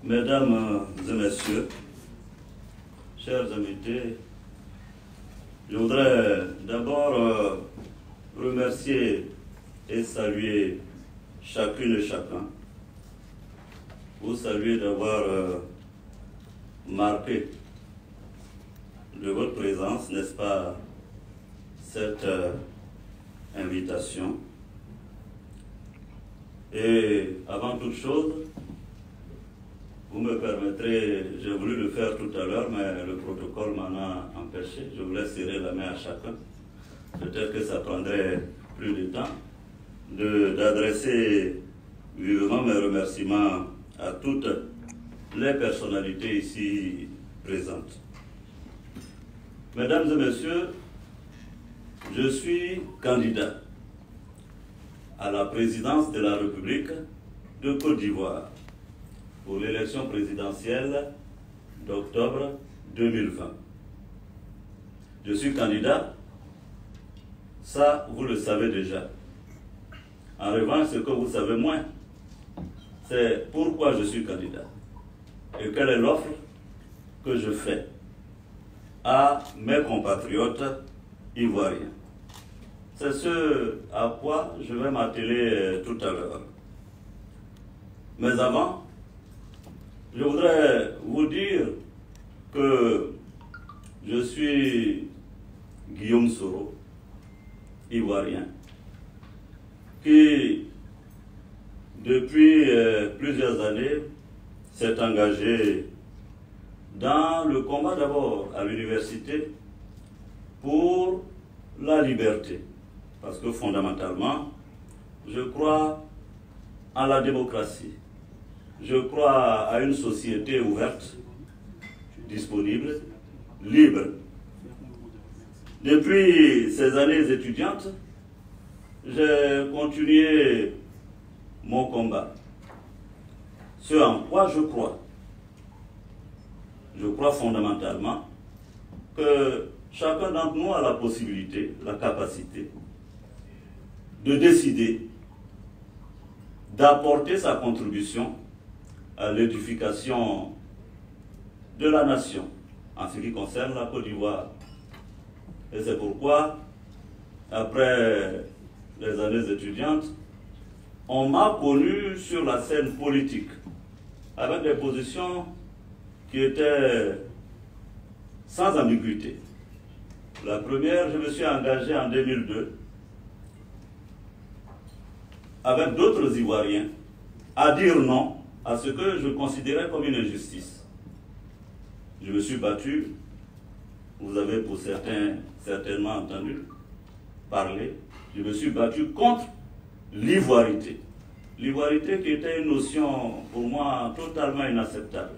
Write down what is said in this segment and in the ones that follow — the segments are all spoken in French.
Mesdames et messieurs, chers invités, je voudrais d'abord remercier et saluer chacune et chacun. Vous saluer d'avoir marqué de votre présence, n'est-ce pas, cette invitation. Et avant toute chose, vous me permettrez, j'ai voulu le faire tout à l'heure, mais le protocole m'en a empêché. Je voulais serrer la main à chacun. Peut-être que ça prendrait plus de temps d'adresser vivement mes remerciements à toutes les personnalités ici présentes. Mesdames et messieurs, je suis candidat à la présidence de la République de Côte d'Ivoire pour l'élection présidentielle d'octobre 2020. Je suis candidat, ça vous le savez déjà. En revanche, ce que vous savez moins, c'est pourquoi je suis candidat et quelle est l'offre que je fais à mes compatriotes ivoiriens. C'est ce à quoi je vais m'atteler tout à l'heure. Mais avant, je voudrais vous dire que je suis Guillaume Soro, ivoirien, qui, depuis plusieurs années, s'est engagé dans le combat d'abord à l'université pour la liberté. Parce que fondamentalement, je crois en la démocratie. Je crois à une société ouverte, disponible, libre. Depuis ces années étudiantes, j'ai continué mon combat. Ce en quoi je crois. Je crois fondamentalement que chacun d'entre nous a la possibilité, la capacité de décider, d'apporter sa contribution à l'édification de la nation en ce qui concerne la Côte d'Ivoire. Et c'est pourquoi, après les années étudiantes, on m'a connu sur la scène politique avec des positions qui étaient sans ambiguïté. La première, je me suis engagé en 2002 avec d'autres Ivoiriens à dire non à ce que je considérais comme une injustice. Je me suis battu, vous avez pour certains certainement entendu parler, je me suis battu contre l'ivoirité. L'ivoirité qui était une notion pour moi totalement inacceptable,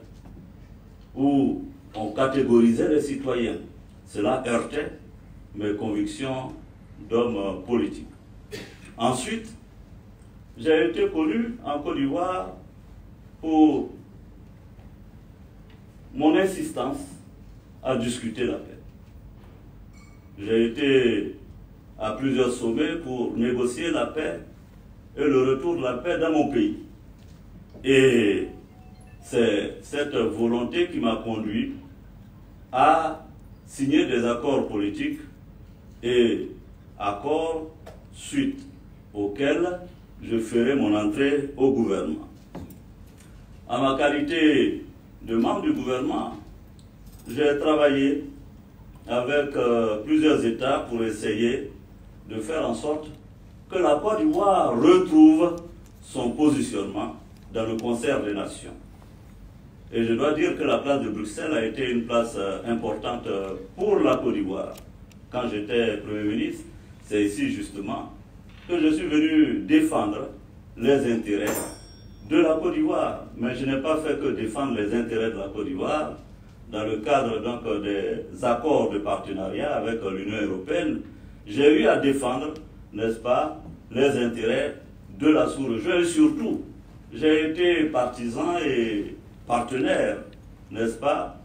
où on catégorisait les citoyens. Cela heurtait mes convictions d'homme politique. Ensuite, j'ai été connu en Côte d'Ivoire pour mon insistance à discuter la paix. J'ai été à plusieurs sommets pour négocier la paix et le retour de la paix dans mon pays. Et c'est cette volonté qui m'a conduit à signer des accords politiques et accords suite auxquels je ferai mon entrée au gouvernement. En ma qualité de membre du gouvernement, j'ai travaillé avec plusieurs États pour essayer de faire en sorte que la Côte d'Ivoire retrouve son positionnement dans le concert des nations. Et je dois dire que la place de Bruxelles a été une place importante pour la Côte d'Ivoire. Quand j'étais Premier ministre, c'est ici justement que je suis venu défendre les intérêts de la Côte d'Ivoire. Mais je n'ai pas fait que défendre les intérêts de la Côte d'Ivoire dans le cadre donc des accords de partenariat avec l'Union européenne. J'ai eu à défendre, n'est-ce pas, les intérêts de la sous-région et surtout, j'ai été partisan et partenaire, n'est-ce pas,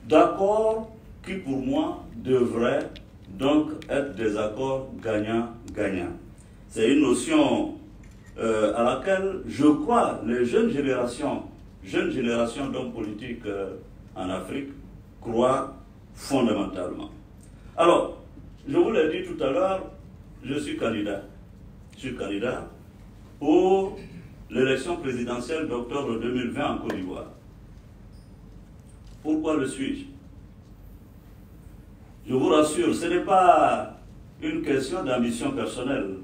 d'accords qui pour moi devraient donc être des accords gagnant-gagnant. C'est une notion à laquelle je crois les jeunes générations jeune génération d'hommes politiques en Afrique croit fondamentalement. Alors, je vous l'ai dit tout à l'heure, je suis candidat. Je suis candidat pour l'élection présidentielle d'octobre 2020 en Côte d'Ivoire. Pourquoi le suis-je? Je vous rassure, ce n'est pas une question d'ambition personnelle,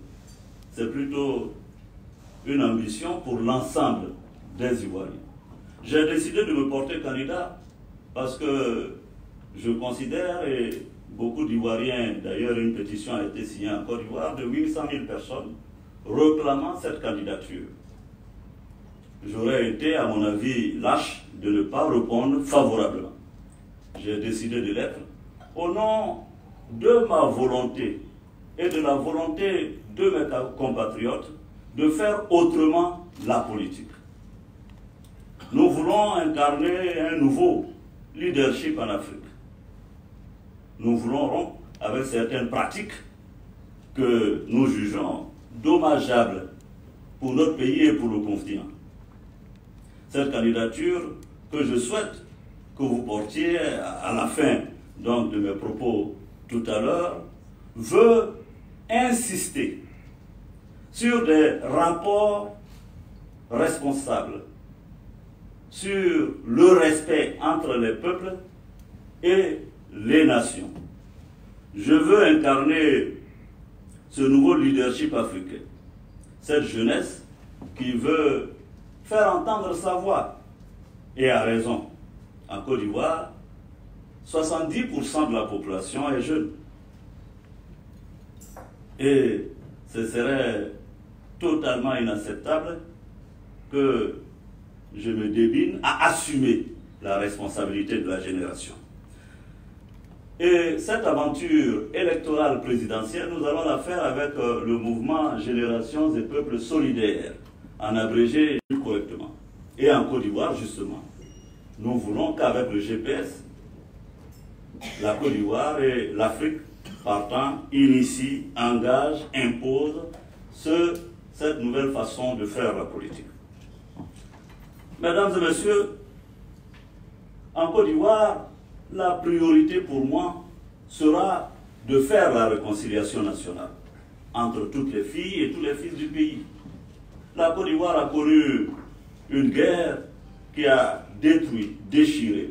c'est plutôt une ambition pour l'ensemble des Ivoiriens. J'ai décidé de me porter candidat parce que je considère, et beaucoup d'Ivoiriens, d'ailleurs une pétition a été signée en Côte d'Ivoire de 800 000 personnes réclamant cette candidature. J'aurais été, à mon avis, lâche de ne pas répondre favorablement. J'ai décidé de l'être au nom de ma volonté et de la volonté de mes compatriotes de faire autrement la politique. Nous voulons incarner un nouveau leadership en Afrique. Nous voulons rompre avec certaines pratiques que nous jugeons dommageables pour notre pays et pour le continent. Cette candidature que je souhaite que vous portiez à la fin donc, de mes propos tout à l'heure veut insister sur des rapports responsables, sur le respect entre les peuples et les nations. Je veux incarner ce nouveau leadership africain, cette jeunesse qui veut faire entendre sa voix, et a raison. En Côte d'Ivoire, 70% de la population est jeune. Et ce serait totalement inacceptable que je me débine à assumer la responsabilité de la génération. Et cette aventure électorale présidentielle, nous allons la faire avec le mouvement Générations et Peuples Solidaires, en abrégé plus correctement. Et en Côte d'Ivoire, justement, nous voulons qu'avec le GPS, la Côte d'Ivoire et l'Afrique, partant, initient, engagent, imposent cette nouvelle façon de faire la politique. Mesdames et messieurs, en Côte d'Ivoire, la priorité pour moi sera de faire la réconciliation nationale entre toutes les filles et tous les fils du pays. La Côte d'Ivoire a connu une guerre qui a détruit, déchiré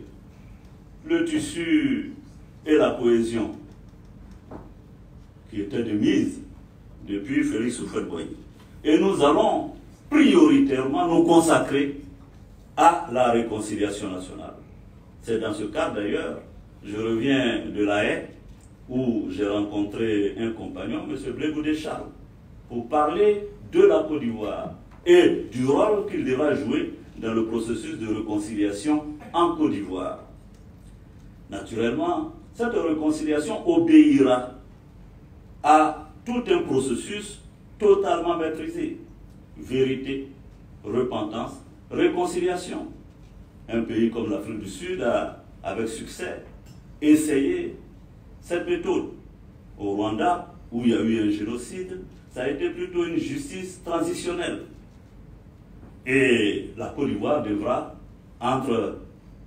le tissu et la cohésion qui étaient de mise depuis Félix Houphouët-Boigny. Et nous allons prioritairement nous consacrer à la réconciliation nationale. C'est dans ce cadre d'ailleurs, je reviens de La Haye, où j'ai rencontré un compagnon, M. Blé Charles, pour parler de la Côte d'Ivoire et du rôle qu'il devra jouer dans le processus de réconciliation en Côte d'Ivoire. Naturellement, cette réconciliation obéira à tout un processus totalement maîtrisé. Vérité, repentance, réconciliation. Un pays comme l'Afrique du Sud a, avec succès, essayé cette méthode. Au Rwanda, où il y a eu un génocide, ça a été plutôt une justice transitionnelle. Et la Côte d'Ivoire devra, entre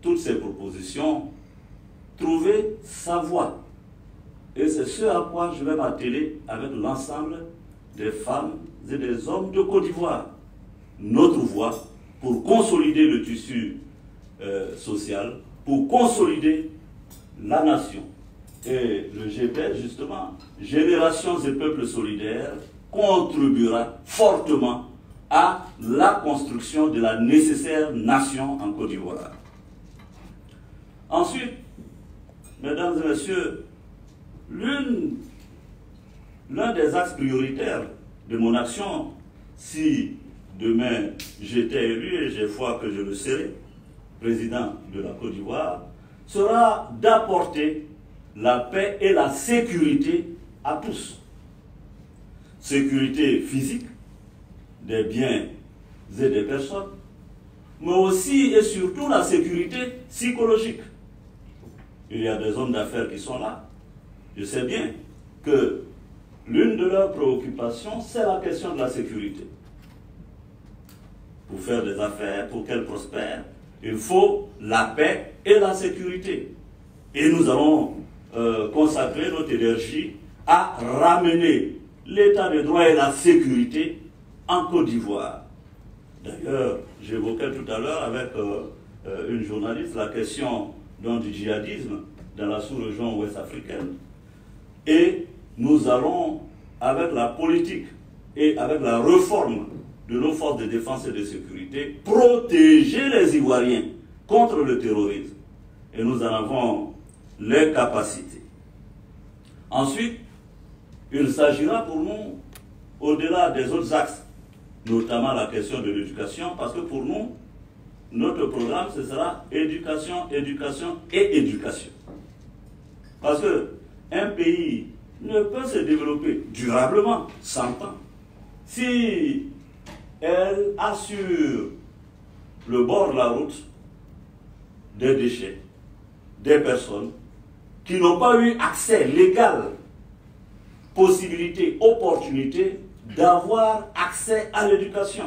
toutes ces propositions, trouver sa voie. Et c'est ce à quoi je vais m'atteler avec l'ensemble des femmes et des hommes de Côte d'Ivoire. Notre voie pour consolider le tissu social, pour consolider la nation. Et le GPS, justement, Générations et Peuples Solidaires, contribuera fortement à la construction de la nécessaire nation en Côte d'Ivoire. Ensuite, mesdames et messieurs, l'un des axes prioritaires de mon action, si demain j'étais élu, et j'ai foi que je le serai, président de la Côte d'Ivoire, sera d'apporter la paix et la sécurité à tous. Sécurité physique, des biens et des personnes, mais aussi et surtout la sécurité psychologique. Il y a des hommes d'affaires qui sont là. Je sais bien que l'une de leurs préoccupations, c'est la question de la sécurité. pour faire des affaires, pour qu'elles prospèrent, il faut la paix et la sécurité. Et nous allons consacrer notre énergie à ramener l'état de droit et la sécurité en Côte d'Ivoire. D'ailleurs, j'évoquais tout à l'heure avec une journaliste la question du djihadisme dans la sous-région ouest-africaine. Et nous allons, avec la politique et avec la réforme de nos forces de défense et de sécurité, protéger les Ivoiriens contre le terrorisme. Et nous en avons les capacités. Ensuite, il s'agira pour nous, au-delà des autres axes, notamment la question de l'éducation, parce que pour nous, notre programme, ce sera éducation, éducation et éducation. Parce qu'un pays ne peut se développer durablement, sans temps, si elle assure le bord de la route des déchets, des personnes qui n'ont pas eu accès légal, possibilité, opportunité d'avoir accès à l'éducation.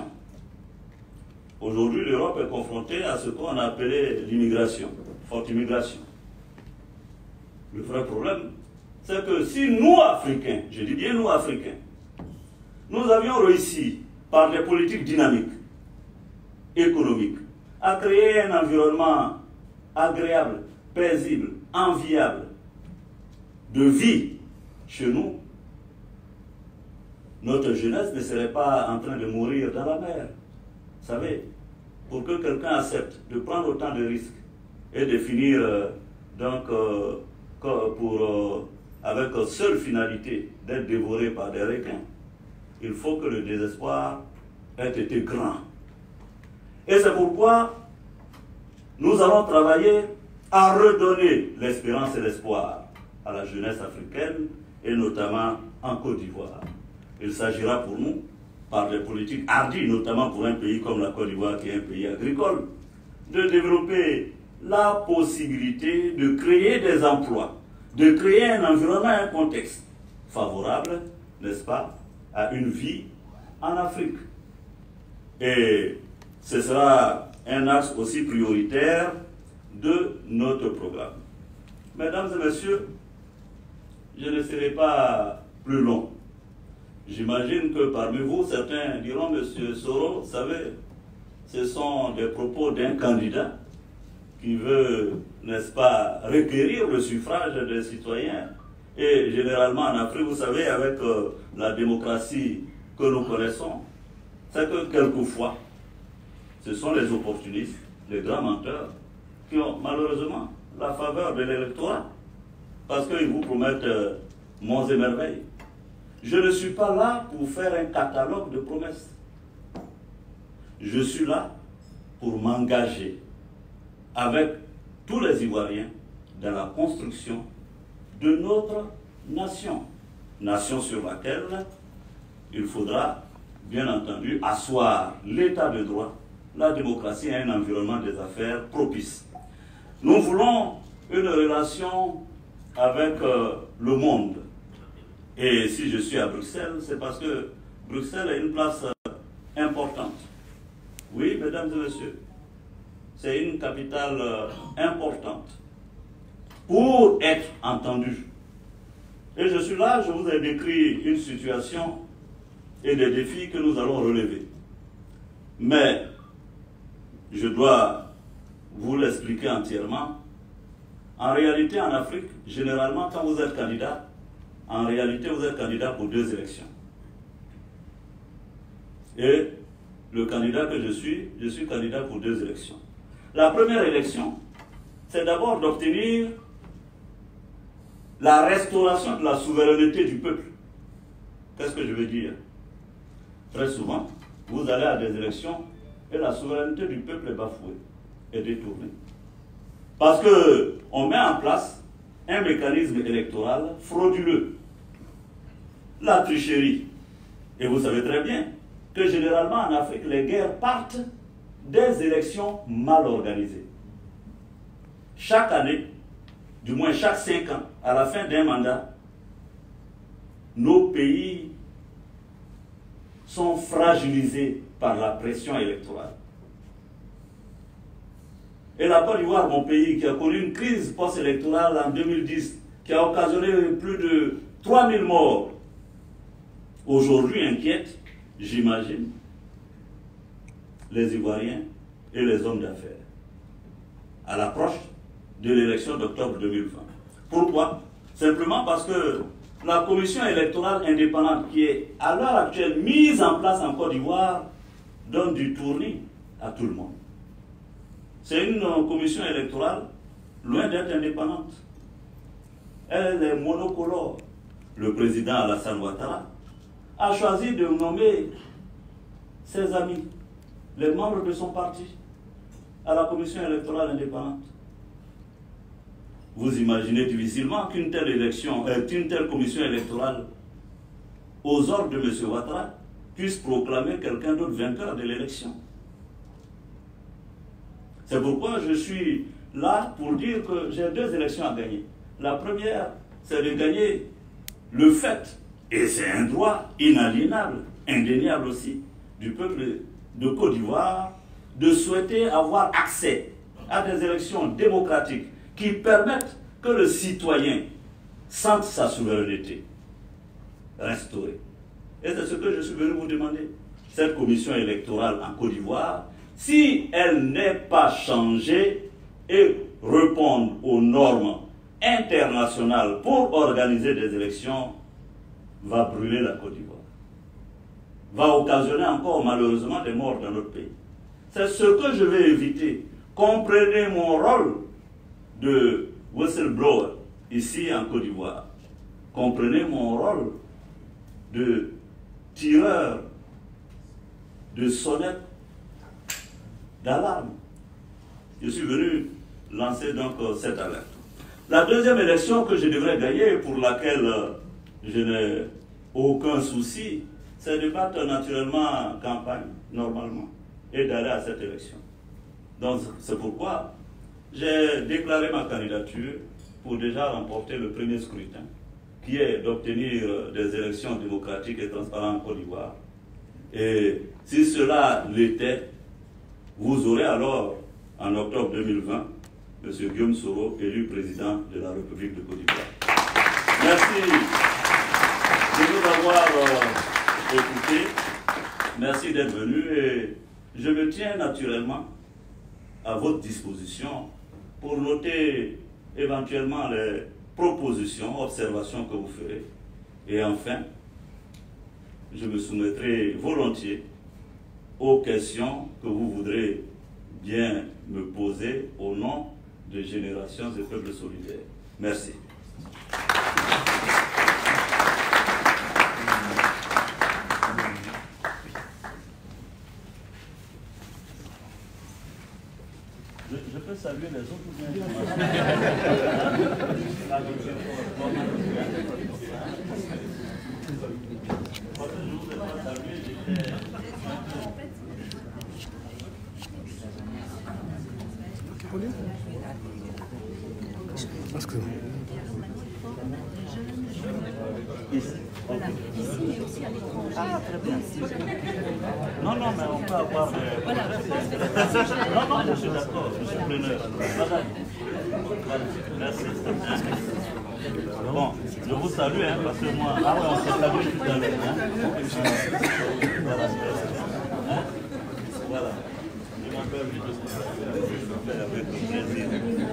Aujourd'hui, l'Europe est confrontée à ce qu'on a appelé l'immigration, forte immigration. Le vrai problème, c'est que si nous, Africains, je dis bien nous, Africains, nous avions réussi, par des politiques dynamiques, économiques, à créer un environnement agréable, paisible, enviable, de vie chez nous, notre jeunesse ne serait pas en train de mourir dans la mer. Vous savez, pour que quelqu'un accepte de prendre autant de risques et de finir avec seule finalité d'être dévoré par des requins, il faut que le désespoir ait été grand. Et c'est pourquoi nous allons travailler à redonner l'espérance et l'espoir à la jeunesse africaine et notamment en Côte d'Ivoire. Il s'agira pour nous, par des politiques hardies, notamment pour un pays comme la Côte d'Ivoire qui est un pays agricole, de développer la possibilité de créer des emplois, de créer un environnement, un contexte favorable, n'est-ce pas, à une vie en Afrique. Et ce sera un axe aussi prioritaire de notre programme. Mesdames et messieurs, je ne serai pas plus long. J'imagine que parmi vous, certains diront, Monsieur Soro, vous savez, ce sont des propos d'un candidat qui veut, n'est-ce pas, requérir le suffrage des citoyens. Et généralement en Afrique, vous savez, avec la démocratie que nous connaissons, c'est que quelquefois, ce sont les opportunistes, les grands menteurs, qui ont malheureusement la faveur de l'électorat, parce qu'ils vous promettent monts et merveilles. Je ne suis pas là pour faire un catalogue de promesses. Je suis là pour m'engager avec tous les Ivoiriens dans la construction de notre nation. Nation sur laquelle il faudra, bien entendu, asseoir l'état de droit, la démocratie et un environnement des affaires propice. Nous voulons une relation avec le monde. Et si je suis à Bruxelles, c'est parce que Bruxelles est une place importante. Oui, mesdames et messieurs, c'est une capitale importante pour être entendue. Et je suis là, je vous ai décrit une situation et des défis que nous allons relever. Mais je dois vous l'expliquer entièrement. En réalité, en Afrique, généralement, quand vous êtes candidat, en réalité, vous êtes candidat pour 2 élections. Et le candidat que je suis candidat pour 2 élections. La première élection, c'est d'abord d'obtenir la restauration de la souveraineté du peuple. Qu'est-ce que je veux dire? Très souvent, vous allez à des élections et la souveraineté du peuple est bafouée, est détournée. Parce qu'on met en place un mécanisme électoral frauduleux. La tricherie. Et vous savez très bien que généralement en Afrique, les guerres partent des élections mal organisées. Chaque année, du moins chaque 5 ans, à la fin d'un mandat, nos pays sont fragilisés par la pression électorale. Et la Côte d'Ivoire, mon pays, qui a connu une crise post-électorale en 2010, qui a occasionné plus de 3000 morts, aujourd'hui inquiète, j'imagine, les Ivoiriens et les hommes d'affaires à l'approche de l'élection d'octobre 2020. Pourquoi? Simplement parce que la commission électorale indépendante qui est à l'heure actuelle mise en place en Côte d'Ivoire donne du tournis à tout le monde. C'est une commission électorale loin d'être indépendante. Elle est monocolore. Le président Alassane Ouattara a choisi de nommer ses amis, les membres de son parti, à la commission électorale indépendante. Vous imaginez difficilement qu'une telle élection, qu'une telle commission électorale, aux ordres de M. Ouattara, puisse proclamer quelqu'un d'autre vainqueur de l'élection. C'est pourquoi je suis là pour dire que j'ai 2 élections à gagner. La première, c'est de gagner le fait, et c'est un droit inaliénable, indéniable aussi, du peuple de Côte d'Ivoire, de souhaiter avoir accès à des élections démocratiques qui permettent que le citoyen sente sa souveraineté restaurée. Et c'est ce que je suis venu vous demander. Cette commission électorale en Côte d'Ivoire, si elle n'est pas changée et répond aux normes internationales pour organiser des élections, va brûler la Côte d'Ivoire. Va occasionner encore malheureusement des morts dans notre pays. C'est ce que je vais éviter. Comprenez mon rôle de whistleblower ici en Côte d'Ivoire. Comprenez mon rôle de tireur de sonnette d'alarme. Je suis venu lancer donc cette alerte. La deuxième élection que je devrais gagner, pour laquelle je n'ai aucun souci, c'est de battre naturellement en campagne, normalement, et d'aller à cette élection. Donc c'est pourquoi j'ai déclaré ma candidature pour déjà remporter le premier scrutin, qui est d'obtenir des élections démocratiques et transparentes en Côte d'Ivoire. Et si cela l'était, vous aurez alors, en octobre 2020, M. Guillaume Soro, élu président de la République de Côte d'Ivoire. Merci de nous avoir écoutés. Merci d'être venu et je me tiens naturellement à votre disposition pour noter éventuellement les propositions, observations que vous ferez. Et enfin, je me soumettrai volontiers aux questions que vous voudrez bien me poser au nom de Générations et Peuples Solidaires. Merci. Je peux saluer les autres ou bien Voilà, ici mais aussi à l'étranger. Ah, très bien. Non, non, mais on peut avoir... Voilà, je pense que c'est... Non, non, je suis d'accord, je suis preneur. Madame. Merci. Bon, je vous salue, hein, parce que moi... Ah ouais, on s'est salué tout à l'heure. Voilà. Hein? Voilà. Je m'appelle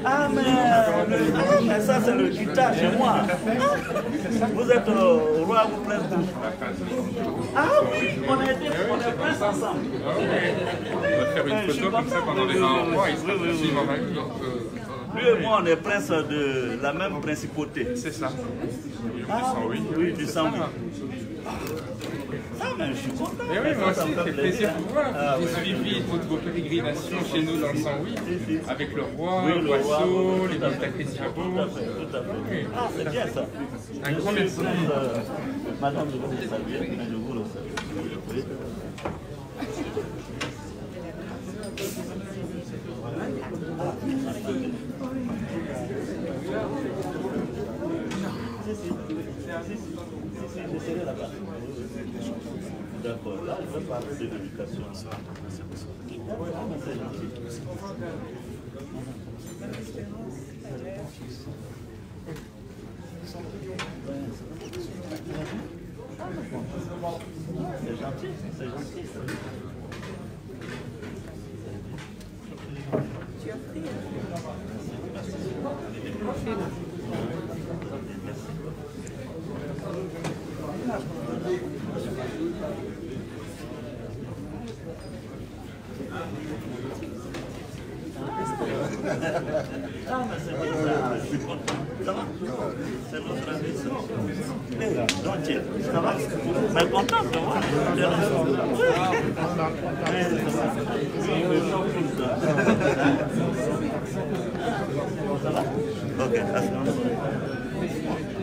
Ah, mais ça, c'est le guitare chez moi. Vous êtes au roi, vous prenez tout. Ah oui, on est princes ensemble. On va faire une photo comme ça pendant les 1 mois, il sera suivant ma vie. Lui et moi, on est princes de la même principauté. C'est ça. Ah, oui, du sang. Ah, mais je suis content. Mais oui, moi aussi, ça fait plaisir de vous voir. J'ai suivi toutes vos pérégrinations chez nous dans le Saint-Louis, avec le roi, le Boisseau, les Takésiabo. Tout à fait. Ah, c'est bien ça. Un grand merci. Madame, je vous le salue, mais je vous le salue. Je serai là-bas. D'accord, là, je vais parler de l'éducation. C'est gentil, c'est gentil. Tu as pris Ah, mais c'est bien ça, je suis content. Ça va? C'est notre ambition. Donc, ça va? Mais content de voir. Ça va? Ok,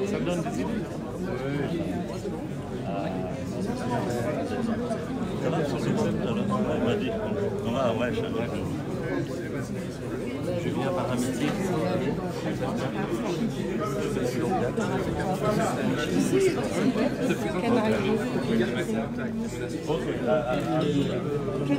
ça me donne des idées. Ça va, il m'a dit, on va changer. Je viens par amitié. Quel